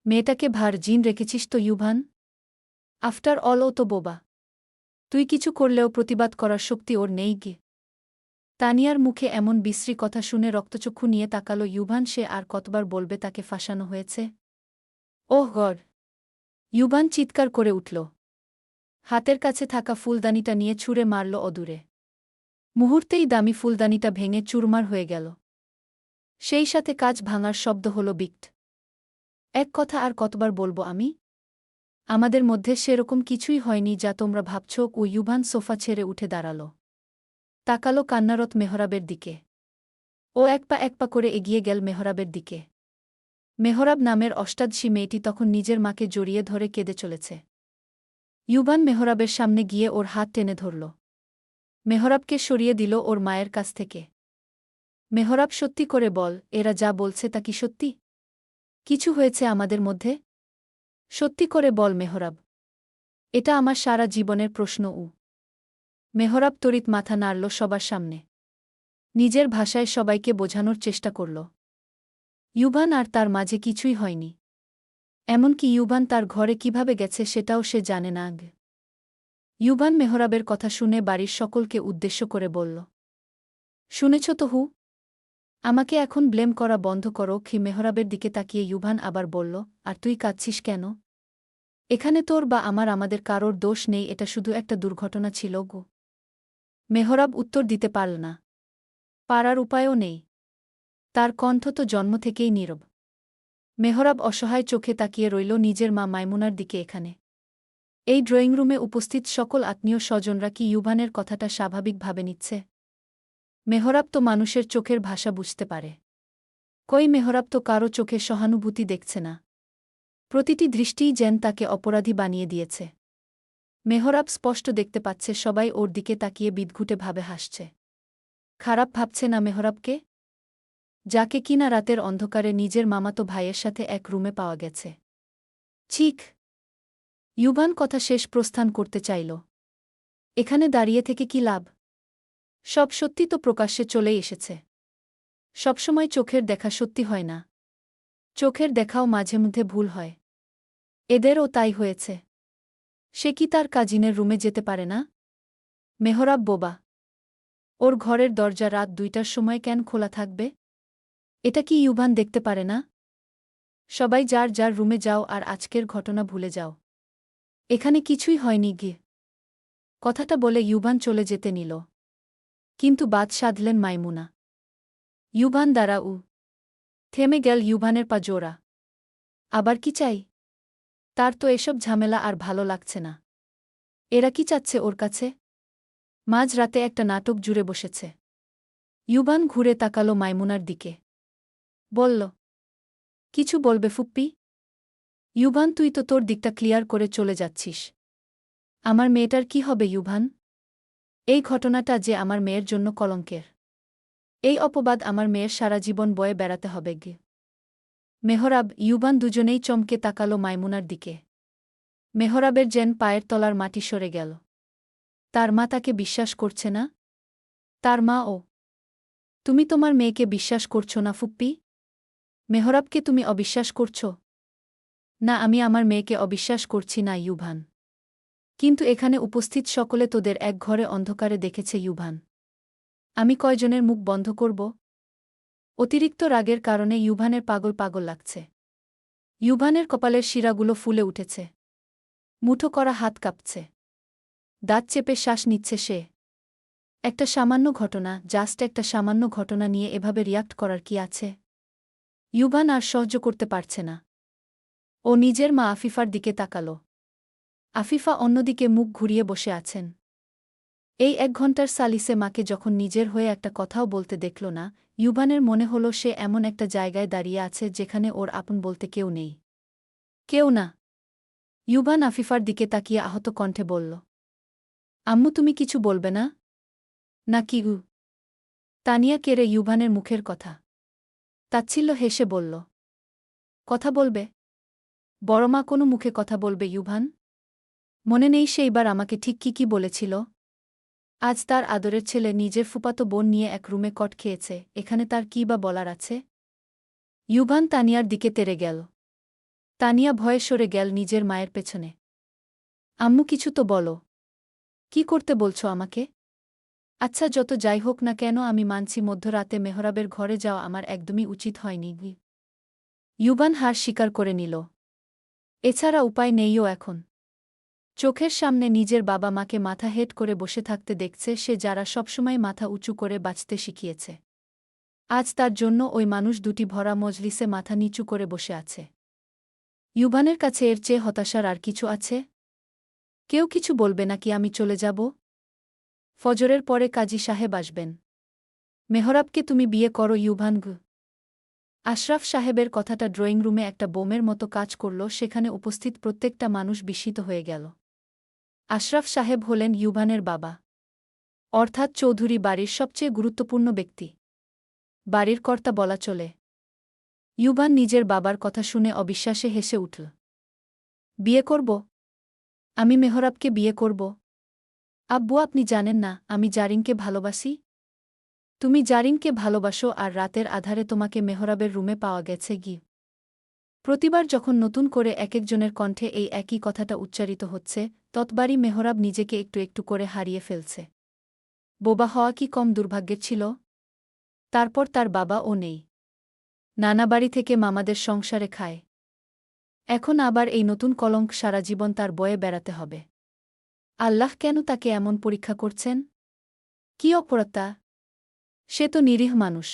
মেয়েটাকে ভার্জিন রেখেছিস তো ইউভান? আফটার অল ও তো বোবা। তুই কিছু করলেও প্রতিবাদ করার শক্তি ওর নেই গে। তানিয়ার মুখে এমন বিশ্রী কথা শুনে রক্তচক্ষু নিয়ে তাকালো ইউভান। সে আর কতবার বলবে তাকে ফাঁসানো হয়েছে? ওহ গড! ইউভান চিৎকার করে উঠল। হাতের কাছে থাকা ফুলদানিটা নিয়ে ছুঁড়ে মারল অদূরে। মুহূর্তেই দামি ফুলদানিটা ভেঙে চুরমার হয়ে গেল। সেই সাথে কাঁচ ভাঙার শব্দ হল বিকট। এক কথা আর কতবার বলবো আমি? আমাদের মধ্যে সেরকম কিছুই হয়নি যা তোমরা ভাবছ। ও ইউভান সোফা ছেড়ে উঠে দাঁড়াল। তাকালো কান্নারত মেহরাবের দিকে। ও এক পা করে এগিয়ে গেল মেহরাবের দিকে। মেহরাব নামের অষ্টাদশী মেয়েটি তখন নিজের মাকে জড়িয়ে ধরে কেঁদে চলেছে। ইউভান মেহরাবের সামনে গিয়ে ওর হাত টেনে ধরল। মেহরাবকে সরিয়ে দিল ওর মায়ের কাছ থেকে। মেহরাব, সত্যি করে বল, এরা যা বলছে তা কি সত্যি? কিছু হয়েছে আমাদের মধ্যে? সত্যি করে বল মেহরাব। এটা আমার সারা জীবনের প্রশ্ন। মেহরাব তড়িৎ মাথা নাড়ল সবার সামনে। নিজের ভাষায় সবাইকে বোঝানোর চেষ্টা করল ইউভান আর তার মাঝে কিছুই হয়নি। এমনকি ইউভান তার ঘরে কিভাবে গেছে সেটাও সে জানে না। ইউভান মেহরাবের কথা শুনে বাড়ির সকলকে উদ্দেশ্য করে বলল, শুনেছ তো হু? আমাকে এখন ব্লেম করা বন্ধ করো। মেহরাবের দিকে তাকিয়ে ইউভান আবার বলল, আর তুই কাঁদছিস কেন? এখানে তোর বা আমাদের কারোর দোষ নেই। এটা শুধু একটা দুর্ঘটনা ছিল গো। মেহরাব উত্তর দিতে পারল না। পারার উপায়ও নেই। তার কণ্ঠ তো জন্ম থেকেই নীরব। মেহরাব অসহায় চোখে তাকিয়ে রইল নিজের মা মাইমুনার দিকে। এখানে এই ড্রয়িং রুমে উপস্থিত সকল আত্মীয় স্বজনরা কি ইউভানের কথাটা স্বাভাবিকভাবে নিচ্ছে? মেহরাব তো মানুষের চোখের ভাষা বুঝতে পারে। কই মেহরাব তো কারও চোখে সহানুভূতি দেখছে না। প্রতিটি দৃষ্টিই যেন তাকে অপরাধী বানিয়ে দিয়েছে। মেহরাব স্পষ্ট দেখতে পাচ্ছে সবাই ওর দিকে তাকিয়ে বিদঘুটে ভাবে হাসছে। খারাপ ভাবছে না মেহরাবকে? যাকে কিনা রাতের অন্ধকারে নিজের মামাতো ভাইয়ের সাথে এক রুমে পাওয়া গেছে। ঠিক। ইউভান কথা শেষ প্রস্থান করতে চাইল। এখানে দাঁড়িয়ে থেকে কি লাভ? সব সত্যি তো প্রকাশ্যে চলেই এসেছে। সবসময় চোখের দেখা সত্যি হয় না। চোখের দেখাও মাঝে মধ্যে ভুল হয়। এদেরও তাই হয়েছে। সে কি তার কাজিনের রুমে যেতে পারে না? মেহরাব বোবা। ওর ঘরের দরজা রাত 2টার সময় কেন খোলা থাকবে? এটা কি ইউভান দেখতে পারে না? সবাই যার যার রুমে যাও আর আজকের ঘটনা ভুলে যাও। এখানে কিছুই হয়নি গিয়ে। কথাটা বলে ইউভান চলে যেতে নিল। কিন্তু বাদ সাধলেন মাইমুনা। ইউভান দাঁড়াও। থেমে গেল ইউভানের পা জোড়া। আবার কি চাই? তার তো এসব ঝামেলা আর ভালো লাগছে না। এরা কি চাচ্ছে ওর কাছে? মাঝ রাতে একটা নাটক জুড়ে বসেছে। ইউভান ঘুরে তাকালো মাইমুনার দিকে। বলল, কিছু বলবে ফুপ্পি? ইউভান, তুই তো তোর দিকটা ক্লিয়ার করে চলে যাচ্ছিস। আমার মেয়েটার কি হবে ইউভান? এই ঘটনাটা যে আমার মেয়ের জন্য কলঙ্কের। এই অপবাদ আমার মেয়ের সারা জীবন বয়ে বেড়াতে হবে গে। মেহরাব, ইউভান দুজনেই চমকে তাকালো মাইমুনার দিকে। মেহরাবের যেন পায়ের তলার মাটি সরে গেল। তার মা তাকে বিশ্বাস করছে না? তার মা ও? তুমি তোমার মেয়েকে বিশ্বাস করছো না ফুপ্পি? মেহরাবকে তুমি অবিশ্বাস করছো? না, আমি আমার মেয়েকে অবিশ্বাস করছি না ইউভান। কিন্তু এখানে উপস্থিত সকলে তোদের এক ঘরে অন্ধকারে দেখেছে ইউভান। আমি কয়জনের মুখ বন্ধ করব? অতিরিক্ত রাগের কারণে ইউভানের পাগল পাগল লাগছে। ইউভানের কপালের শিরাগুলো ফুলে উঠেছে। মুঠো করা হাত কাঁপছে। দাঁত চেপে শ্বাস নিচ্ছে সে। একটা সামান্য ঘটনা, জাস্ট একটা সামান্য ঘটনা নিয়ে এভাবে রিয়াক্ট করার কি আছে? ইউভান আর সহ্য করতে পারছে না। ও নিজের মা আফিফার দিকে তাকাল। আফিফা অন্যদিকে মুখ ঘুরিয়ে বসে আছেন। এই 1 ঘণ্টার সালিসে মাকে যখন নিজের হয়ে একটা কথাও বলতে দেখল না, ইউভানের মনে হল সে এমন একটা জায়গায় দাঁড়িয়ে আছে যেখানে ওর আপন বলতে কেউ নেই। কেউ না। ইউভান আফিফার দিকে তাকিয়ে আহত কণ্ঠে বলল, আম্মু, তুমি কিছু বলবে না? নাকি? তানিয়া কেড়ে ইউভানের মুখের কথা। তাচ্ছিল্য হেসে বলল, কথা বলবে? বড়মা কোনো মুখে কথা বলবে ইউভান? মনে নেই সেইবার আমাকে ঠিক কি বলেছিল? আজ তার আদরের ছেলে নিজের ফুপাতো বোন নিয়ে এক রুমে কট খেয়েছে, এখানে তার কী বা বলার আছে? ইউভান তানিয়ার দিকে তেড়ে গেল। তানিয়া ভয়ে সরে গেল নিজের মায়ের পেছনে। আম্মু কিছু তো বলো। কি করতে বলছো আমাকে? আচ্ছা যত যাই হোক না কেন আমি মানছি মধ্যরাতে মেহরাবের ঘরে যাওয়া আমার একদমই উচিত হয়নি। ইউবান হার স্বীকার করে নিল। এছাড়া উপায় নেইও এখন। চোখের সামনে নিজের বাবা মাকে মাথা হেট করে বসে থাকতে দেখছে সে, যারা সবসময় মাথা উঁচু করে বাঁচতে শিখিয়েছে। আজ তার জন্য ওই মানুষ দুটি ভরা মজলিসে মাথা নিচু করে বসে আছে। ইউবানের কাছে এর চেয়ে হতাশার আর কিছু আছে? কেউ কিছু বলবে নাকি আমি চলে যাব? ফজরের পরে কাজী সাহেব আসবেন। মেহরাবকে তুমি বিয়ে করো ইউভান গু। আশরাফ সাহেবের কথাটা ড্রয়িং রুমে একটা বোমের মতো কাজ করল, সেখানে উপস্থিত প্রত্যেকটা মানুষ বিস্মিত হয়ে গেল। আশরাফ সাহেব হলেন ইউভানের বাবা, অর্থাৎ চৌধুরী বাড়ির সবচেয়ে গুরুত্বপূর্ণ ব্যক্তি, বাড়ির কর্তা বলা চলে। ইউভান নিজের বাবার কথা শুনে অবিশ্বাসে হেসে উঠল। বিয়ে করব? আমি মেহরাবকে বিয়ে করব? আব্বু আপনি জানেন না আমি জারিনকে ভালোবাসি? তুমি জারিনকে ভালোবাসো আর রাতের আধারে তোমাকে মেহরাবের রুমে পাওয়া গেছে গি। প্রতিবার যখন নতুন করে একেকজনের কণ্ঠে এই একই কথাটা উচ্চারিত হচ্ছে, ততবারই মেহরাব নিজেকে একটু একটু করে হারিয়ে ফেলছে। বোবা হওয়া কি কম দুর্ভাগ্যের ছিল? তারপর তার বাবাও নেই। নানা বাড়ি থেকে মামাদের সংসারে খায়। এখন আবার এই নতুন কলঙ্ক সারা জীবন তার বয়ে বেড়াতে হবে। আল্লাহ কেন তাকে এমন পরীক্ষা করছেন? কি অপরাধতা? সে তো নিরীহ মানুষ।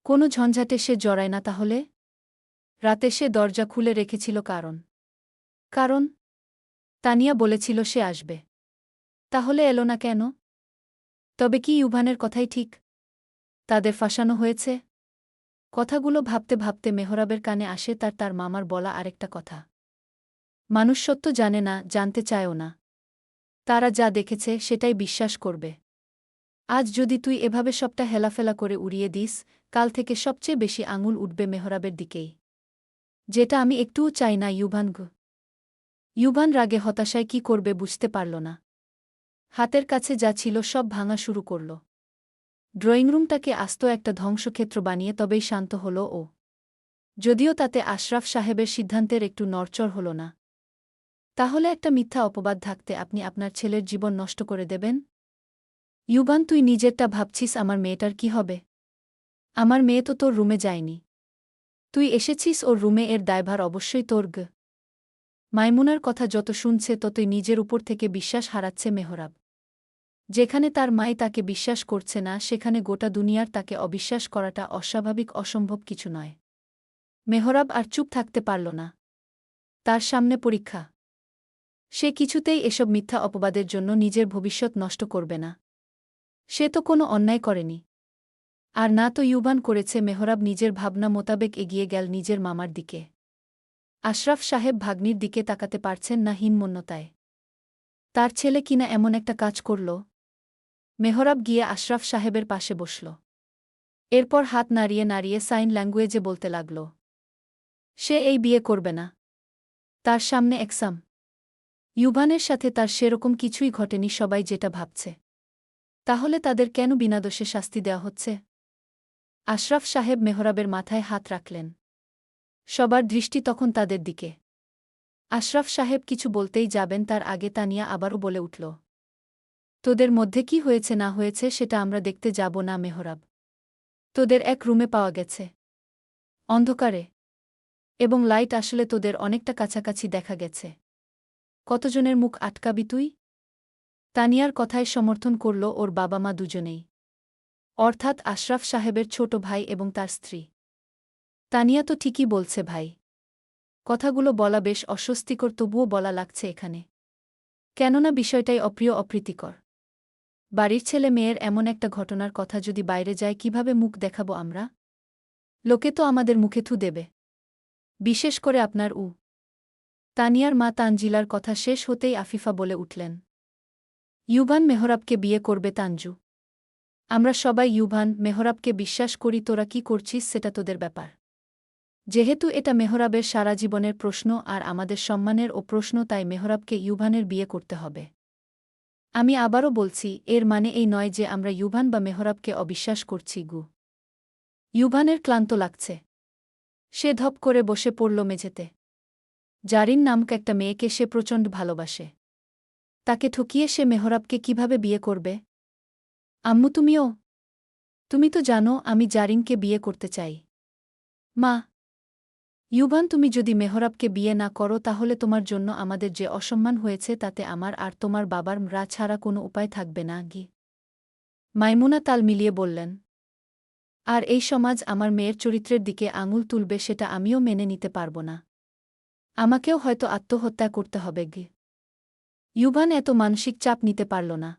কোনো ঝঞ্ঝাটে সে জড়ায় না তাহলে? রাতে সে দরজা খুলে রেখেছিল কারণ তানিয়া বলেছিল সে আসবে। তাহলে এলো না কেন? তবে কি ইউভানের কথাই ঠিক? তাদের ফাঁসানো হয়েছে? কথাগুলো ভাবতে ভাবতে মেহরাবের কানে আসে তার মামার বলা আরেকটা কথা। মানুষ সত্য জানে না, জানতে চায়ও না। তারা যা দেখেছে সেটাই বিশ্বাস করবে। আজ যদি তুই এভাবে সবটা হেলাফেলা করে উড়িয়ে দিস, কাল থেকে সবচেয়ে বেশি আঙুল উঠবে মেহরাবের দিকেই। যেটা আমি একটুও চাই না ইউভান গু। ইউভান রাগে হতাশায় কি করবে বুঝতে পারল না। হাতের কাছে যা ছিল সব ভাঙা শুরু করল। ড্রয়িংরুমটাকে আস্ত একটা ধ্বংসক্ষেত্র বানিয়ে তবেই শান্ত হল ও। যদিও তাতে আশরাফ সাহেবের সিদ্ধান্তের একটু নড়চড় হল না। তাহলে একটা মিথ্যা অপবাদ থাকতে আপনি আপনার ছেলের জীবন নষ্ট করে দেবেন? ইউভান তুই নিজেরটা ভাবছিস, আমার মেয়েটার কি হবে? আমার মেয়ে তো তোর রুমে যায়নি। তুই এসেছিস ওর রুমে, এর দায়ভার অবশ্যই তোর গ। মাইমুনার কথা যত শুনছে ততই নিজের উপর থেকে বিশ্বাস হারাচ্ছে মেহরাব। যেখানে তার মাই তাকে বিশ্বাস করছে না, সেখানে গোটা দুনিয়ার তাকে অবিশ্বাস করাটা অস্বাভাবিক, অসম্ভব কিছু নয়। মেহরাব আর চুপ থাকতে পারল না। তার সামনে পরীক্ষা। সে কিছুতেই এসব মিথ্যা অপবাদের জন্য নিজের ভবিষ্যৎ নষ্ট করবে না। সে তো কোনো অন্যায় করেনি। আর না তো ইউভান করেছে। মেহরাব নিজের ভাবনা মোতাবেক এগিয়ে গেল নিজের মামার দিকে। আশরাফ সাহেব ভাগ্নির দিকে তাকাতে পারছেন না হীনমন্যতায়। তার ছেলে কিনা এমন একটা কাজ করল। মেহরাব গিয়ে আশরাফ সাহেবের পাশে বসল। এরপর হাত নাড়িয়ে নাড়িয়ে সাইন ল্যাঙ্গুয়েজে বলতে লাগল, সে এই বিয়ে করবে না। তার সামনে একসাম। ইউভানের সাথে তার সেরকম কিছুই ঘটেনি সবাই যেটা ভাবছে। তাহলে তাদের কেন বিনা দোষে শাস্তি দেওয়া হচ্ছে? আশরাফ সাহেব মেহরাবের মাথায় হাত রাখলেন। সবার দৃষ্টি তখন তাদের দিকে। আশরাফ সাহেব কিছু বলতেই যাবেন, তার আগে তানিয়া আবারও বলে উঠল, তোদের মধ্যে কি হয়েছে না হয়েছে সেটা আমরা দেখতে যাব না মেহরাব। তোদের এক রুমে পাওয়া গেছে, অন্ধকারে, এবং লাইট আসলে তোদের অনেকটা কাছাকাছি দেখা গেছে। কতজনের মুখ আটকাবি তুই? তানিয়ার কথায় সমর্থন করল ওর বাবা মা দুজনেই, অর্থাৎ আশরাফ সাহেবের ছোট ভাই এবং তার স্ত্রী। তানিয়া তো ঠিকই বলছে ভাই। কথাগুলো বলা বেশ অস্বস্তিকর, তবুও বলা লাগছে এখানে। কেননা বিষয়টাই অপ্রিয়, অপ্রীতিকর। বাড়ির ছেলে মেয়ের এমন একটা ঘটনার কথা যদি বাইরে যায়, কিভাবে মুখ দেখাবো আমরা? লোকে তো আমাদের মুখে থু দেবে। বিশেষ করে আপনার তানিয়ার মা তানজিলার কথা শেষ হতেই আফিফা বলে উঠলেন, ইউভান মেহরাবকে বিয়ে করবে তানজু। আমরা সবাই ইউভান মেহরাবকে বিশ্বাস করি, তোরা কি করছিস সেটা তোদের ব্যাপার। যেহেতু এটা মেহরাবের সারা জীবনের প্রশ্ন আর আমাদের সম্মানের ও প্রশ্ন, তাই মেহরাবকে ইউভানের বিয়ে করতে হবে। আমি আবারও বলছি, এর মানে এই নয় যে আমরা ইউভান বা মেহরাবকে অবিশ্বাস করছি গু। ইউভানের ক্লান্ত লাগছে। সে ধপ করে বসে পড়ল মেঝেতে। জারিন নামক একটা মেয়েকে সে প্রচণ্ড ভালোবাসে। তাকে ঠকিয়ে সে মেহরাবকে কিভাবে বিয়ে করবে? আম্মু তুমিও? তুমি তো জানো আমি জারিনকে বিয়ে করতে চাই। মা, ইউভান তুমি যদি মেহরাবকে বিয়ে না করো তাহলে তোমার জন্য আমাদের যে অসম্মান হয়েছে তাতে আমার আর তোমার বাবার রা ছাড়া কোনো উপায় থাকবে না গি। মাইমুনা তাল মিলিয়ে বললেন। আর এই সমাজ আমার মেয়ের চরিত্রের দিকে আঙুল তুলবে সেটা আমিও মেনে নিতে পারব না। আমাকেও হয়তো আত্মহত্যা করতে হবে গি। ইউভান এত মানসিক চাপ নিতে পারল না।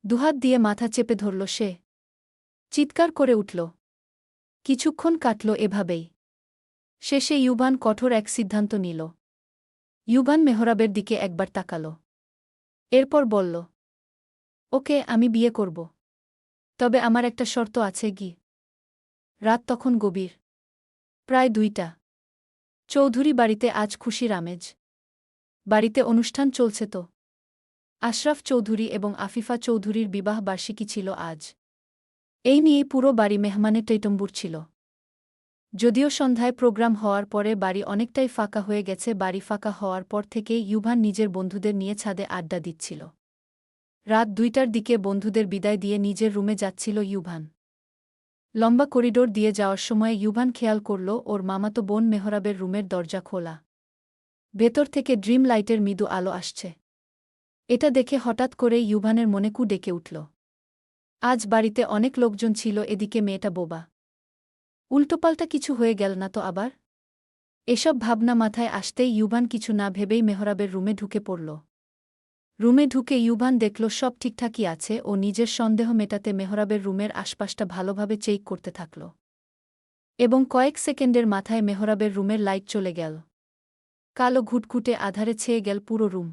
দুহাত দিয়ে মাথা চেপে ধরল সে। চিৎকার করে উঠল। কিছুক্ষণ কাটল এভাবেই। শেষে ইউভান কঠোর এক সিদ্ধান্ত নিল। ইউভান মেহরাবের দিকে একবার তাকাল। এরপর বলল, ওকে আমি বিয়ে করব। তবে আমার একটা শর্ত আছে গি। রাত তখন গভীর। প্রায় 2টা। চৌধুরী বাড়িতে আজ খুশির আমেজ। বাড়িতে অনুষ্ঠান চলছে তো। আশরাফ চৌধুরী এবং আফিফা চৌধুরীর বিবাহ বার্ষিকী ছিল আজ। এই নিয়ে পুরো বাড়ি মেহমানে টৈটম্বুর ছিল। যদিও সন্ধ্যায় প্রোগ্রাম হওয়ার পরে বাড়ি অনেকটাই ফাঁকা হয়ে গেছে, বাড়ি ফাঁকা হওয়ার পর থেকেই ইউভান নিজের বন্ধুদের নিয়ে ছাদে আড্ডা দিচ্ছিল। রাত 2টার দিকে বন্ধুদের বিদায় দিয়ে নিজের রুমে যাচ্ছিল ইউভান। লম্বা করিডোর দিয়ে যাওয়ার সময় ইউভান খেয়াল করল ওর মামাতো বোন মেহরাবের রুমের দরজা খোলা। ভেতর থেকে ড্রিম লাইটের মৃদু আলো আসছে। এটা দেখে হঠাৎ করে ইউভানের মনে কু ডেকে উঠল। আজ বাড়িতে অনেক লোকজন ছিল, এদিকে মেয়েটা বোবা। উল্টোপাল্টা কিছু হয়ে গেল না তো আবার? এসব ভাবনা মাথায় আসতেই ইউভান কিছু না ভেবেই মেহরাবের রুমে ঢুকে পড়ল। রুমে ঢুকে ইউভান দেখল সব ঠিকঠাকই আছে ও নিজের সন্দেহ মেটাতে মেহরাবের রুমের আশপাশটা ভালোভাবে চেক করতে থাকল। এবং কয়েক সেকেন্ডের মাথায় মেহরাবের রুমের লাইট চলে গেল। কালো ঘুটঘুটে আধারে ছেয়ে গেল পুরো রুম।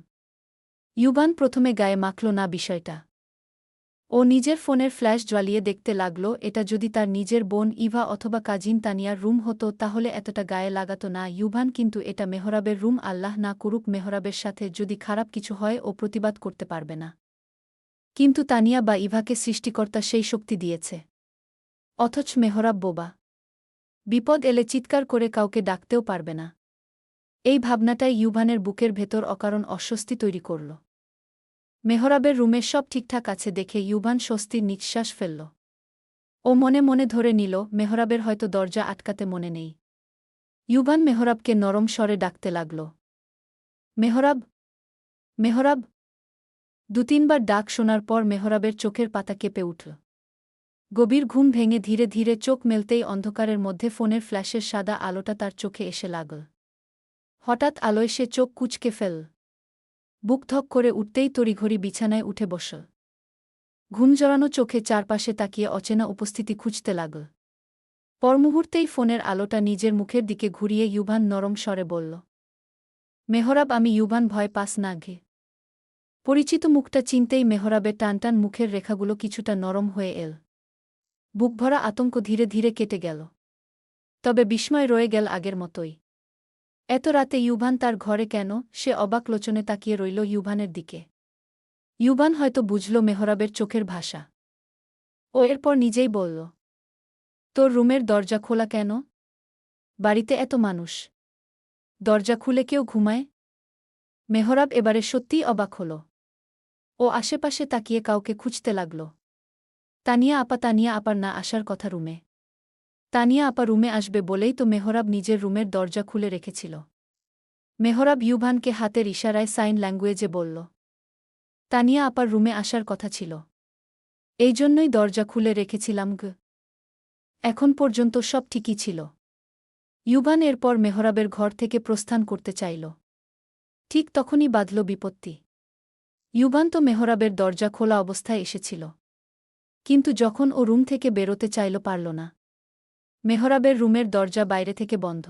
ইউভান প্রথমে গায়ে মাখল না বিষয়টা। ও নিজের ফোনের ফ্ল্যাশ জ্বালিয়ে দেখতে লাগল, এটা যদি তার নিজের বোন ইভা অথবা কাজিন তানিয়ার রুম হতো তাহলে এতটা গায়ে লাগাতো না ইউভান, কিন্তু এটা মেহরাবের রুম। আল্লাহ না করুক মেহরাবের সাথে যদি খারাপ কিছু হয় ও প্রতিবাদ করতে পারবে না। কিন্তু তানিয়া বা ইভাকে সৃষ্টিকর্তা সেই শক্তি দিয়েছে। অথচ মেহরাব বোবা। বিপদ এলে চিৎকার করে কাউকে ডাকতেও পারবে না। এই ভাবনাটাই ইউভানের বুকের ভেতর অকারণ অস্বস্তি তৈরি করল। মেহরাবের রুমে সব ঠিকঠাক আছে দেখে ইউভান স্বস্তির নিঃশ্বাস ফেলল। ও মনে মনে ধরে নিল মেহরাবের হয়তো দরজা আটকাতে মনে নেই। ইউভান মেহরাবকে নরম স্বরে ডাকতে লাগল। মেহরাব, মেহরাব। 2-3বার ডাক শোনার পর মেহরাবের চোখের পাতা কেঁপে উঠল। গভীর ঘুম ভেঙে ধীরে ধীরে চোখ মেলতেই অন্ধকারের মধ্যে ফোনের ফ্ল্যাশের সাদা আলোটা তার চোখে এসে লাগল। হঠাৎ আলোয় সে চোখ কুঁচকে ফেল। বুক ধক করে উঠতেই তড়িঘড়ি বিছানায় উঠে বসল। ঘুম জড়ানো চোখে চারপাশে তাকিয়ে অচেনা উপস্থিতি খুঁজতে লাগল। পরমুহূর্তেই ফোনের আলোটা নিজের মুখের দিকে ঘুরিয়ে ইউভান নরম স্বরে বলল, মেহরাব আমি ইউভান ভয় পাস না ঘে। পরিচিত মুখটা চিনতেই মেহরাবের টানটান মুখের রেখাগুলো কিছুটা নরম হয়ে এল। বুকভরা আতঙ্ক ধীরে ধীরে কেটে গেল। তবে বিস্ময় রয়ে গেল আগের মতোই। এত রাতে ইউভান তার ঘরে কেন? সে অবাক লোচনে তাকিয়ে রইল ইউভানের দিকে। ইউভান হয়তো বুঝল মেহরাবের চোখের ভাষা। ও এরপর নিজেই বলল, তোর রুমের দরজা খোলা কেন? বাড়িতে এত মানুষ, দরজা খুলে কেউ ঘুমায়? মেহরাব এবারে সত্যিই অবাক হল। ও আশেপাশে তাকিয়ে কাউকে খুঁজতে লাগল। তানিয়া আপার না আসার কথা রুমে। তানিয়া আপা রুমে আসবে বলেই তো মেহরাব নিজের রুমের দরজা খুলে রেখেছিল। মেহরাব ইউভানকে হাতের ইশারায় সাইন ল্যাঙ্গুয়েজে বলল, তানিয়া আপার রুমে আসার কথা ছিল। এই জন্যই দরজা খুলে রেখেছিলাম গ। এখন পর্যন্ত সব ঠিকই ছিল। ইউভান এরপর মেহরাবের ঘর থেকে প্রস্থান করতে চাইল। ঠিক তখনই বাধল বিপত্তি। ইউভান তো মেহরাবের দরজা খোলা অবস্থায় এসেছিল। কিন্তু যখন ও রুম থেকে বেরোতে চাইল পারল না। মেহরাবের রুমের দরজা বাইরে থেকে বন্ধ।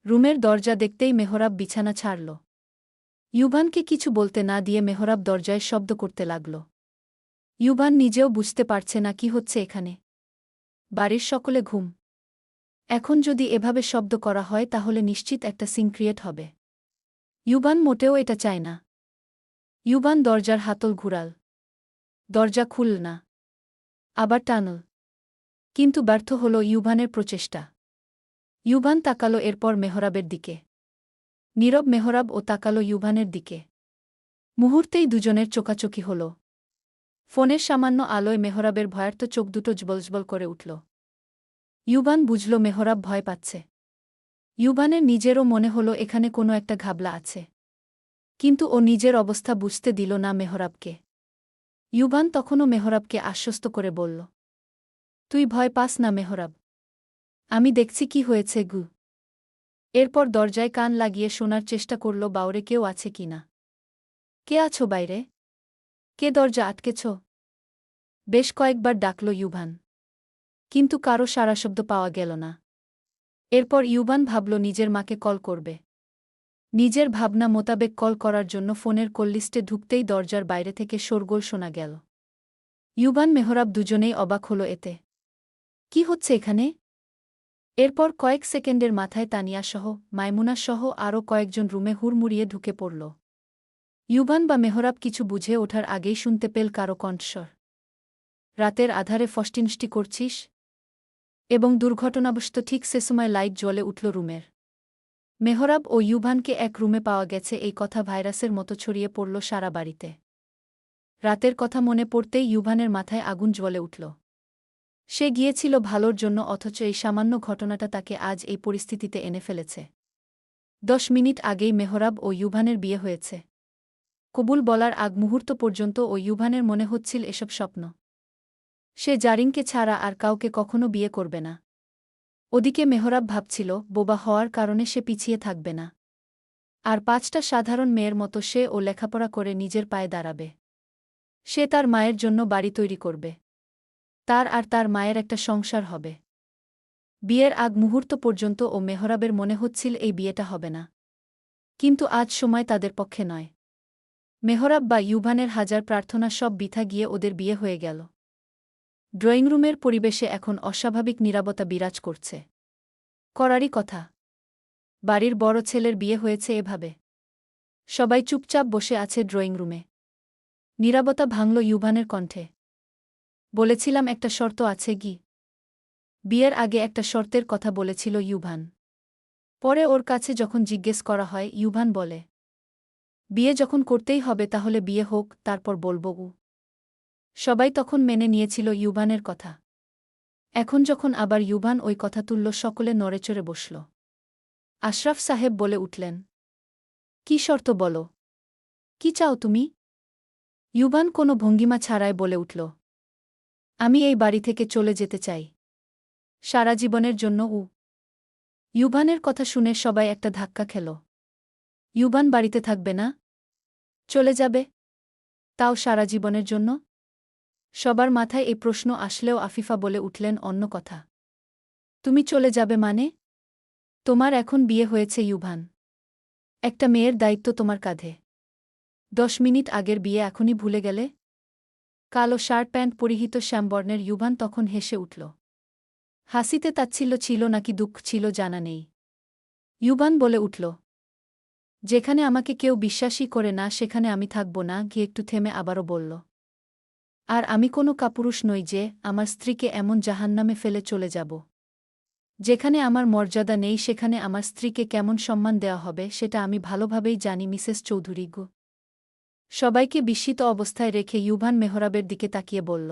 রুমের দরজা দেখতেই মেহরাব বিছানা ছাড়ল। ইউভানকে কিছু বলতে না দিয়ে মেহরাব দরজায় শব্দ করতে লাগল। ইউভান নিজেও বুঝতে পারছে না কি হচ্ছে এখানে। বাড়ির সকলে ঘুম। এখন যদি এভাবে শব্দ করা হয় তাহলে নিশ্চিত একটা সিন ক্রিয়েট হবে। ইউভান মোটেও এটা চায় না। ইউভান দরজার হাতল ঘুরাল। দরজা খুলল না। আবার টানল। কিন্তু ব্যর্থ হল ইউভানের প্রচেষ্টা। ইউভান তাকাল এরপর মেহরাবের দিকে। নীরব মেহরাব ও তাকালো ইউভানের দিকে। মুহূর্তেই দুজনের চোকাচোকি হল। ফোনের সামান্য আলোয় মেহরাবের ভয়ার্ত চোখ দুটো জ্বলজ্বল করে উঠল। ইউভান বুঝল মেহরাব ভয় পাচ্ছে। ইউভানের নিজেরও মনে হল এখানে কোনো একটা ঘাবলা আছে। কিন্তু ও নিজের অবস্থা বুঝতে দিল না মেহরাবকে। ইউভান তখনও মেহরাবকে আশ্বস্ত করে বলল, তুই ভয় পাস না মেহরাব, আমি দেখছি কি হয়েছে গু। এরপর দরজায় কান লাগিয়ে শোনার চেষ্টা করল বাউরে কেউ আছে কি না। কে আছো বাইরে? কে দরজা আটকেছ? বেশ কয়েকবার ডাকল ইউভান, কিন্তু কারও সাড়াশব্দ পাওয়া গেল না। এরপর ইউভান ভাবল নিজের মাকে কল করবে। নিজের ভাবনা মোতাবেক কল করার জন্য ফোনের কললিস্টে ঢুকতেই দরজার বাইরে থেকে শোরগোল শোনা গেল। ইউভান মেহরাব দুজনেই অবাক হল এতে। কি হচ্ছে এখানে? এরপর কয়েক সেকেন্ডের মাথায় তানিয়াসহ, মাইমুনাসহ আরও কয়েকজন রুমে হুড়মুড়িয়ে ঢুকে পড়ল। ইউভান বা মেহরাব কিছু বুঝে ওঠার আগেই শুনতে পেল কারো কণ্ঠস্বর। রাতের আধারে ফষ্টিনষ্টি করছিস? এবং দুর্ঘটনাবশত ঠিক সে সময় লাইট জ্বলে উঠল রুমের। মেহরাব ও ইউভানকে এক রুমে পাওয়া গেছে এই কথা ভাইরাসের মতো ছড়িয়ে পড়ল সারা বাড়িতে। রাতের কথা মনে পড়তেই ইউভানের মাথায় আগুন জ্বলে উঠল। সে গিয়েছিল ভালোর জন্য, অথচ এই সামান্য ঘটনাটা তাকে আজ এই পরিস্থিতিতে এনে ফেলেছে। 10 মিনিট আগেই মেহরাব ও ইউভানের বিয়ে হয়েছে। কবুল বলার আগ মুহূর্ত পর্যন্ত ও ইউভানের মনে হচ্ছিল এসব স্বপ্ন। সে জারিনকে ছাড়া আর কাউকে কখনো বিয়ে করবে না। ওদিকে মেহরাব ভাবছিল বোবা হওয়ার কারণে সে পিছিয়ে থাকবে না। আর 5টা সাধারণ মেয়ের মতো সে ও লেখাপড়া করে নিজের পায়ে দাঁড়াবে। সে তার মায়ের জন্য বাড়ি তৈরি করবে। তার আর তার মায়ের একটা সংসার হবে। বিয়ের আগ মুহূর্ত পর্যন্ত ও মেহরাবের মনে হচ্ছিল এই বিয়েটা হবে না। কিন্তু আজ সময় তাদের পক্ষে নয়। মেহরাব বা ইউভানের হাজার প্রার্থনা সব বৃথা গিয়ে ওদের বিয়ে হয়ে গেল। ড্রয়িংরুমের পরিবেশে এখন অস্বাভাবিক নীরবতা বিরাজ করছে। করারই কথা, বাড়ির বড় ছেলের বিয়ে হয়েছে এভাবে। সবাই চুপচাপ বসে আছে ড্রয়িংরুমে। নীরবতা ভাঙল ইউভানের কণ্ঠে। বলেছিলাম একটা শর্ত আছে গি। বিয়ের আগে একটা শর্তের কথা বলেছিল ইউভান। পরে ওর কাছে যখন জিজ্ঞেস করা হয় ইউভান বলে, বিয়ে যখন করতেই হবে তাহলে বিয়ে হোক, তারপর বলবো উ। সবাই তখন মেনে নিয়েছিল ইউভানের কথা। এখন যখন আবার ইউভান ওই কথা তুলল সকলে নড়েচড়ে বসল। আশরাফ সাহেব বলে উঠলেন, কি শর্ত বলো? কি চাও তুমি? ইউভান কোনো ভঙ্গিমা ছাড়াই বলে উঠল, আমি এই বাড়ি থেকে চলে যেতে চাই। সারা জীবনের জন্য উ। ইউভানের কথা শুনে সবাই একটা ধাক্কা খেল। ইউভান বাড়িতে থাকবে না? চলে যাবে? তাও সারা জীবনের জন্য? সবার মাথায় এই প্রশ্ন আসলেও আফিফা বলে উঠলেন অন্য কথা। তুমি চলে যাবে মানে? তোমার এখন বিয়ে হয়েছে ইউভান। একটা মেয়ের দায়িত্ব তোমার কাঁধে। 10 মিনিট আগের বিয়ে এখনই ভুলে গেলে? কালো শার্ট প্যান্ট পরিহিত শ্যামবর্ণের ইউভান তখন হেসে উঠল। হাসিতে তাচ্ছিল্য ছিল নাকি দুঃখ ছিল জানা নেই। ইউভান বলে উঠল, যেখানে আমাকে কেউ বিশ্বাসই করে না সেখানে আমি থাকব না। গিয়ে একটু থেমে আবারও বলল, আর আমি কোনো কাপুরুষ নই যে আমার স্ত্রীকে এমন জাহান্নামে ফেলে চলে যাব। যেখানে আমার মর্যাদা নেই সেখানে আমার স্ত্রীকে কেমন সম্মান দেওয়া হবে সেটা আমি ভালোভাবেই জানি মিসেস চৌধুরী গো। সবাইকে বিস্মিত অবস্থায় রেখে ইউভান মেহরাবের দিকে তাকিয়ে বলল,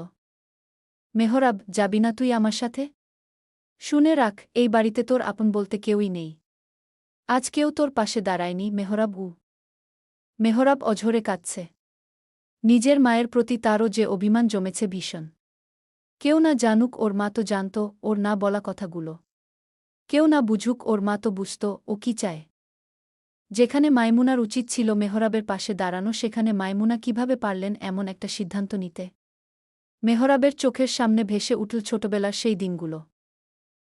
মেহরাব, যাবি না তুই আমার সাথে? শুনে রাখ, এই বাড়িতে তোর আপন বলতে কেউই নেই। আজ কেউ তোর পাশে দাঁড়ায়নি মেহরাব উ। মেহরাব অঝরে কাঁদছে। নিজের মায়ের প্রতি তারও যে অভিমান জমেছে ভীষণ। কেউ না জানুক ওর মা তো জানত ওর না বলা কথাগুলো। কেউ না বুঝুক ওর মা তো বুঝত ও কি চায়। যেখানে মাইমুনার উচিত ছিল মেহরাবের পাশে দাঁড়ানো সেখানে মাইমুনা কিভাবে পারলেন এমন একটা সিদ্ধান্ত নিতে? মেহরাবের চোখের সামনে ভেসে উঠল ছোটবেলার সেই দিনগুলো।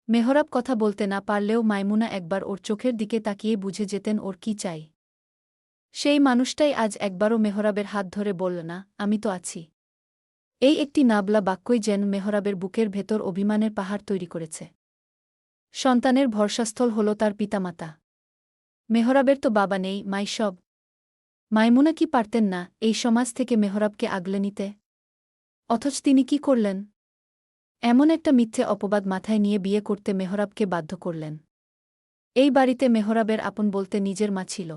মেহরাব কথা বলতে না পারলেও মাইমুনা একবার ওর চোখের দিকে তাকিয়ে বুঝে যেতেন ওর কি চাই। সেই মানুষটাই আজ একবারও মেহরাবের হাত ধরে বলল না, আমি তো আছি। এই একটি নাবলা বাক্যই যেন মেহরাবের বুকের ভেতর অভিমানের পাহাড় তৈরি করেছে। সন্তানের ভরসাস্থল হল তার পিতামাতা। মেহরাবের তো বাবা নেই, মাই সব। মাইমুনা কি পারতেন না এই সমাজ থেকে মেহরাবকে আগলে নিতে? অথচ তিনি কি করলেন? এমন একটা মিথ্যে অপবাদ মাথায় নিয়ে বিয়ে করতে মেহরাবকে বাধ্য করলেন। এই বাড়িতে মেহরাবের আপন বলতে নিজের মা ছিল।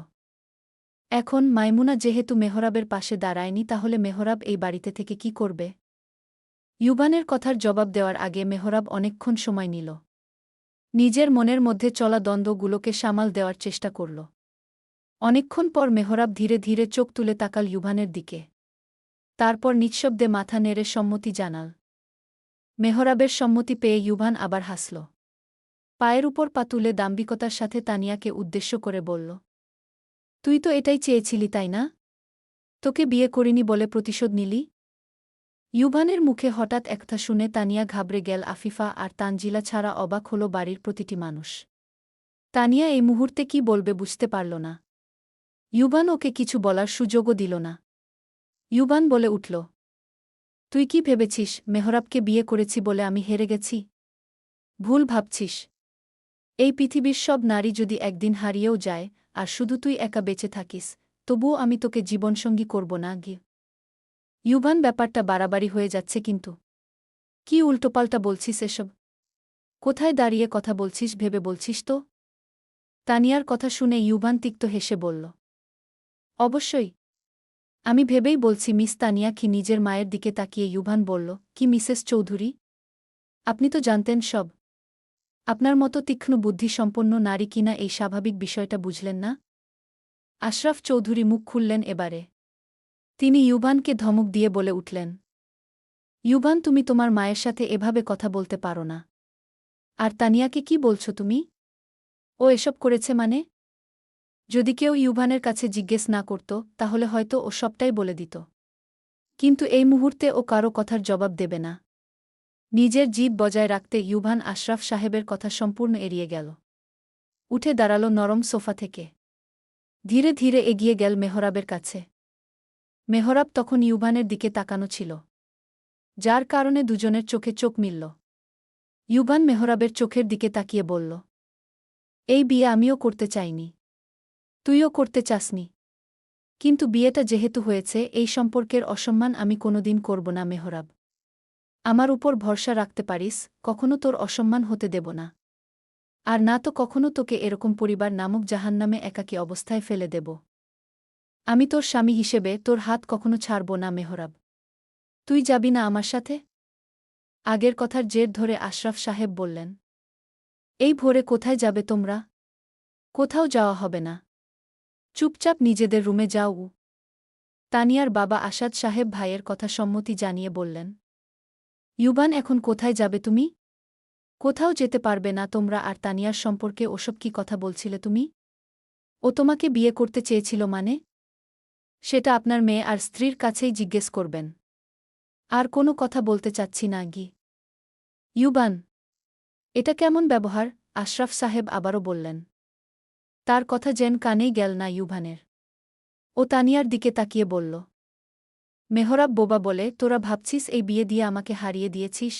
এখন মাইমুনা যেহেতু মেহরাবের পাশে দাঁড়ায়নি, তাহলে মেহরাব এই বাড়িতে থেকে কি করবে? ইউবানের কথার জবাব দেওয়ার আগে মেহরাব অনেকক্ষণ সময় নিল। নিজের মনের মধ্যে চলা দ্বন্দ্বগুলোকে সামাল দেওয়ার চেষ্টা করল। অনেকক্ষণ পর মেহরাব ধীরে ধীরে চোখ তুলে তাকাল ইউবানের দিকে। তারপর নিঃশব্দে মাথা নেড়ে সম্মতি জানাল। মেহরাবের সম্মতি পেয়ে ইউবান আবার হাসল। পায়ের উপর পা তুলে দাম্ভিকতার সাথে তানিয়াকে উদ্দেশ্য করে বলল, তুই তো এটাই চেয়েছিলি, তাই না? তোকে বিয়ে করিনি বলে প্রতিশোধ নিলি? ইউবানের মুখে হঠাৎ একথা শুনে তানিয়া ঘাবড়ে গেল। আফিফা আর তানজিলা ছাড়া অবাক হল বাড়ির প্রতিটি মানুষ। তানিয়া এই মুহূর্তে কি বলবে বুঝতে পারল না। ইউবান ওকে কিছু বলার সুযোগও দিল না। ইউবান বলে উঠল, তুই কি ভেবেছিস মেহরাবকে বিয়ে করেছি বলে আমি হেরে গেছি? ভুল ভাবছিস। এই পৃথিবীর সব নারী যদি একদিন হারিয়েও যায়, আর শুধু তুই একা বেঁচে থাকিস, তবুও আমি তোকে জীবনসঙ্গী করব না গি। ইউবান, ব্যাপারটা বাড়াবাড়ি হয়ে যাচ্ছে কিন্তু। কি উল্টোপাল্টা বলছিস এসব? কোথায় দাঁড়িয়ে কথা বলছিস ভেবে বলছিস তো? তানিয়ার কথা শুনে ইউবান তিক্ত হেসে বলল, অবশ্যই। আমি ভেবেই বলছি মিস তানিয়া। কি নিজের মায়ের দিকে তাকিয়ে ইউবান বলল, কি মিসেস চৌধুরী? আপনি তো জানতেন সব। আপনার মতো তীক্ষ্ণ বুদ্ধিসম্পন্ন নারী কিনা এই স্বাভাবিক বিষয়টা বুঝলেন না? আশরাফ চৌধুরী মুখ খুললেন এবারে। তিনি ইউবানকে ধমক দিয়ে বলে উঠলেন, ইউবান, তুমি তোমার মায়ের সাথে এভাবে কথা বলতে পারো না। আর তানিয়াকে কি বলছো তুমি? ও এসব করেছে মানে? যদি কেউ ইউবানের কাছে জিজ্ঞেস না করত, তাহলে হয়তো ও সবটাই বলে দিত। কিন্তু এই মুহূর্তে ও কারো কথার জবাব দেবে না। নিজের জিভ বজায় রাখতে ইউবান আশরাফ সাহেবের কথা সম্পূর্ণ এড়িয়ে গেল। উঠে দাঁড়াল নরম সোফা থেকে। ধীরে ধীরে এগিয়ে গেল মেহরাবের কাছে। মেহরাব তখন ইউবানের দিকে তাকানো ছিল, যার কারণে দুজনের চোখে চোখ মিলল। ইউবান মেহরাবের চোখের দিকে তাকিয়ে বলল, এই বিয়ে আমিও করতে চাইনি। তুইও করতে চাসনি। কিন্তু বিয়েটা যেহেতু হয়েছে, এই সম্পর্কের অসম্মান আমি কোনোদিন করব না মেহরাব। আমার উপর ভরসা রাখতে পারিস, কখনো তোর অসম্মান হতে দেব না। আর না তো কখনো তোকে এরকম পরিবার নামক জাহান্নামে একাকী অবস্থায় ফেলে দেব। আমি তোর স্বামী হিসেবে তোর হাত কখনো ছাড়ব না মেহরাব। তুই যাবি না আমার সাথে? আগের কথার জের ধরে আশরাফ সাহেব বললেন, এই ভোরে কোথায় যাবে তোমরা? কোথাও যাওয়া হবে না। চুপচাপ নিজেদের রুমে যাও। তানিয়ার বাবা আসাদ সাহেব ভাইয়ের কথা সম্মতি জানিয়ে বললেন, ইউবান, এখন কোথায় যাবে তুমি? কোথাও যেতে পারবে না তোমরা। আর তানিয়ার সম্পর্কে ওসব কি কথা বলছিলে তুমি? ও তোমাকে বিয়ে করতে চেয়েছিল মানে? সেটা আপনার মেয়ে আর স্ত্রীর কাছেই জিজ্ঞেস করবেন। আর কোনো কথা বলতে চাচ্ছি না গি। ইউবান, এটা কেমন ব্যবহার? আশরাফ সাহেব আবারও বললেন। তার কথা যেন কানেই গেল না ইউবানের। ও তানিয়ার দিকে তাকিয়ে বলল, মেহরাব বোবা বলে তোরা ভাবছিস এই বিয়ে দিয়ে আমাকে হারিয়ে দিয়েছিস?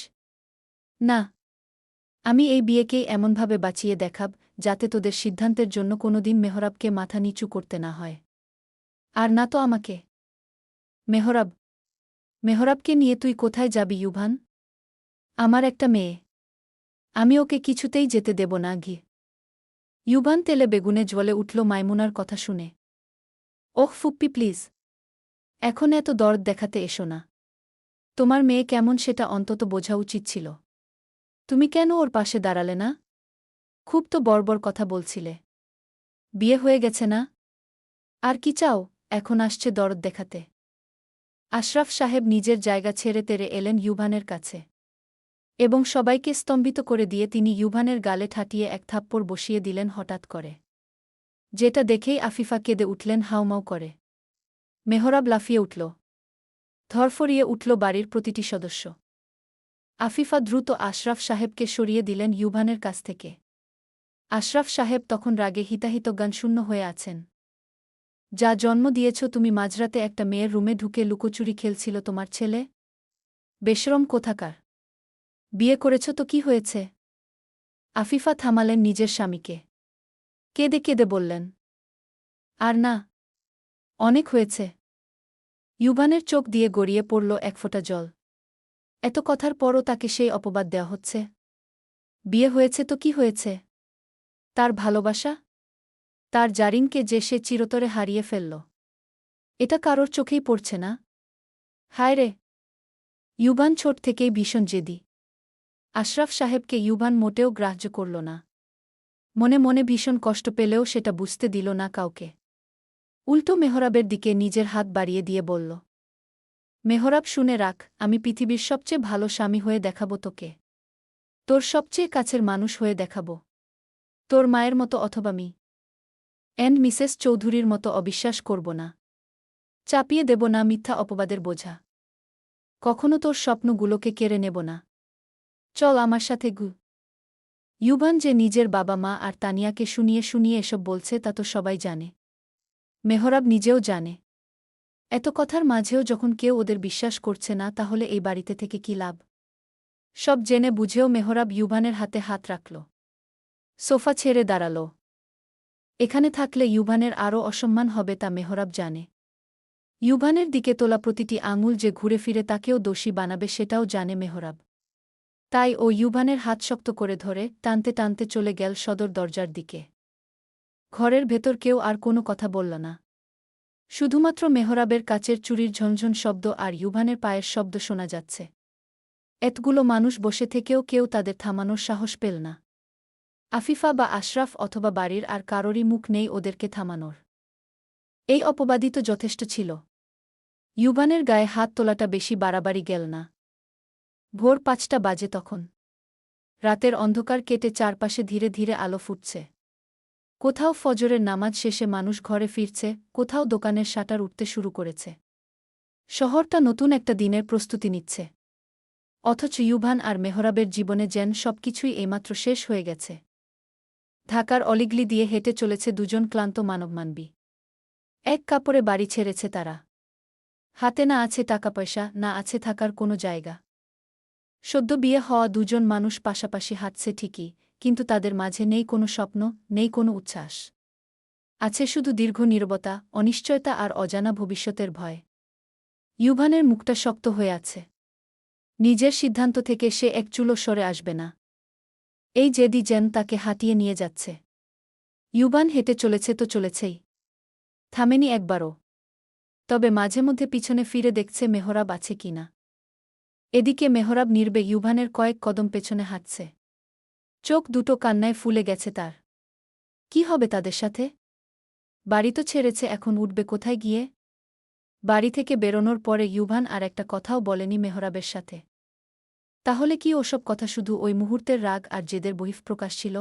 না, আমি এই বিয়েকেই এমনভাবে বাঁচিয়ে দেখাব, যাতে তোদের সিদ্ধান্তের জন্য কোনোদিন মেহরাবকে মাথা নিচু করতে না হয়। আর না তো আমাকে। মেহরাব, মেহরাবকে নিয়ে তুই কোথায় যাবি ইউভান? আমার একটা মেয়ে। আমি ওকে কিছুতেই যেতে দেব না ঘি। ইউভান তেলে বেগুনে জ্বলে উঠল মাইমুনার কথা শুনে। ওহ ফুপ্পি, প্লিজ, এখন এত দরদ দেখাতে এসো না। তোমার মেয়ে কেমন সেটা অন্তত বোঝা উচিত ছিল। তুমি কেন ওর পাশে দাঁড়ালে না? খুব তো বর্বর কথা বলছিলে। বিয়ে হয়ে গেছে না? আর কি চাও? এখন আসছে দরদ দেখাতে। আশরাফ সাহেব নিজের জায়গা ছেড়ে তেড়ে এলেন ইউভানের কাছে এবং সবাইকে স্তম্ভিত করে দিয়ে তিনি ইউভানের গালে ঠাটিয়ে এক থাপ্পড় বসিয়ে দিলেন হঠাৎ করে, যেটা দেখেই আফিফা কেঁদে উঠলেন হাউমাউ করে। মেহরাব লাফিয়ে উঠল। ধরফরিয়ে উঠল বাড়ির প্রতিটি সদস্য। আফিফা দ্রুত আশরাফ সাহেবকে সরিয়ে দিলেন ইউভানের কাছ থেকে। আশরাফ সাহেব তখন রাগে হিতাহিতজ্ঞানশূন্য হয়ে আছেন। যা জন্ম দিয়েছ তুমি, মাঝরাতে একটা মেয়ের রুমে ঢুকে লুকোচুরি খেলছিল তোমার ছেলে? বেশরম কোথাকার! বিয়ে করেছ তো কি হয়েছে? আফিফা থামালেন নিজের স্বামীকে। কেঁদে কেঁদে বললেন, আর না, অনেক হয়েছে। ইউভানের চোখ দিয়ে গড়িয়ে পড়ল এক ফোঁটা জল। এত কথার পরও তাকে সেই অপবাদ দেওয়া হচ্ছে। বিয়ে হয়েছে তো কি হয়েছে? তার ভালোবাসা? তার জারিনকে যে সে চিরতরে হারিয়ে ফেলল। এটা কারোর চোখেই পড়ছে না। হায় রে! ইউভান ছোট থেকেই ভীষণ জেদি। আশরাফ সাহেবকে ইউভান মোটেও গ্রাহ্য করল না। মনে মনে ভীষণ কষ্ট পেলেও সেটা বুঝতে দিল না কাউকে। উল্টো মেহরাবের দিকে নিজের হাত বাড়িয়ে দিয়ে বলল, মেহরাব শুনে রাখ, আমি পৃথিবীর সবচেয়ে ভালো স্বামী হয়ে দেখাব তোকে। তোর সবচেয়ে কাছের মানুষ হয়ে দেখাব। তোর মায়ের মতো অথবা মিসেস চৌধুরীর মতো অবিশ্বাস করব না। চাপিয়ে দেব না মিথ্যা অপবাদের বোঝা। কখনো তোর স্বপ্নগুলোকে কেড়ে নেব না। চল আমার সাথে ইউভান যে নিজের বাবা মা আর তানিয়াকে শুনিয়ে শুনিয়ে এসব বলছে তা তো সবাই জানে। মেহরাব নিজেও জানে। এত কথার মাঝেও যখন কেউ ওদের বিশ্বাস করছে না, তাহলে এই বাড়িতে থেকে কি লাভ? সব জেনে বুঝেও মেহরাব ইউভানের হাতে হাত রাখল। সোফা ছেড়ে দাঁড়াল। এখানে থাকলে ইউভানের আরও অসম্মান হবে তা মেহরাব জানে। ইউভানের দিকে তোলা প্রতিটি আঙুল যে ঘুরে ফিরে তাকেও দোষী বানাবে সেটাও জানে মেহরাব। তাই ও ইউভানের হাত শক্ত করে ধরে টানতে টানতে চলে গেল সদর দরজার দিকে। ঘরের ভেতর কেউ আর কোনো কথা বলল না। শুধুমাত্র মেহরাবের কাচের চুরির ঝনঝন শব্দ আর ইউভানের পায়ের শব্দ শোনা যাচ্ছে। এতগুলো মানুষ বসে থেকেও কেউ তাদের থামানোর সাহস পেল না। আফিফা বা আশরাফ অথবা বাড়ির আর কারোরই মুখ নেই ওদেরকে থামানোর। এই অপবাদই তো যথেষ্ট ছিল। ইউভানের গায়ে হাত তোলাটা বেশি বাড়াবাড়ি গেল না। ভোর ৫টা বাজে তখন। রাতের অন্ধকার কেটে চারপাশে ধীরে ধীরে আলো ফুটছে। কোথাও ফজরের নামাজ শেষে মানুষ ঘরে ফিরছে, কোথাও দোকানের শাটার উঠতে শুরু করেছে। শহরটা নতুন একটা দিনের প্রস্তুতি নিচ্ছে। অথচ ইউভান আর মেহরাবের জীবনে যেন সবকিছুই এইমাত্র শেষ হয়ে গেছে। ঢাকার অলিগলি দিয়ে হেঁটে চলেছে দুজন ক্লান্ত মানবমানবী। এক কাপড়ে বাড়ি ছেড়েছে তারা। হাতে না আছে টাকা পয়সা, না আছে থাকার কোনো জায়গা। সদ্য বিয়ে হওয়া দুজন মানুষ পাশাপাশি হাঁটছে ঠিকই, কিন্তু তাদের মাঝে নেই কোনো স্বপ্ন, নেই কোনো উচ্ছ্বাস। আছে শুধু দীর্ঘ নীরবতা, অনিশ্চয়তা আর অজানা ভবিষ্যতের ভয়। ইউভানের মুখটা শক্ত হয়ে আছে। নিজের সিদ্ধান্ত থেকে সে এক চুলো সরে আসবে না। এই জেদি যেন তাকে হাঁটিয়ে নিয়ে যাচ্ছে। ইউভান হেঁটে চলেছে তো চলেছেই। থামেনি একবারও। তবে মাঝে মধ্যে পিছনে ফিরে দেখছে মেহরাব আছে কিনা। এদিকে মেহরাব নির্বে ইউভানের কয়েক কদম পেছনে হাঁটছে। চোখ দুটো কান্নায় ফুলে গেছে তার। কি হবে তাদের সাথে? বাড়ি তো ছেড়েছে, এখন উঠবে কোথায় গিয়ে? বাড়ি থেকে বেরোনোর পরে ইউভান আর একটা কথাও বলেনি মেহরাবের সাথে। তাহলে কি ওসব কথা শুধু ওই মুহূর্তের রাগ আর জেদের বহিঃপ্রকাশ ছিল?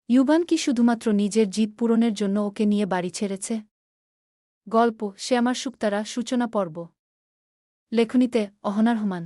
ইউভান কি শুধুমাত্র নিজের জিদ পূরণের জন্য ওকে নিয়ে বাড়ি ছেড়েছে? গল্প সে আমার শুকতারা সূচনা পর্ব। লেখনীতে অহনা রহমান।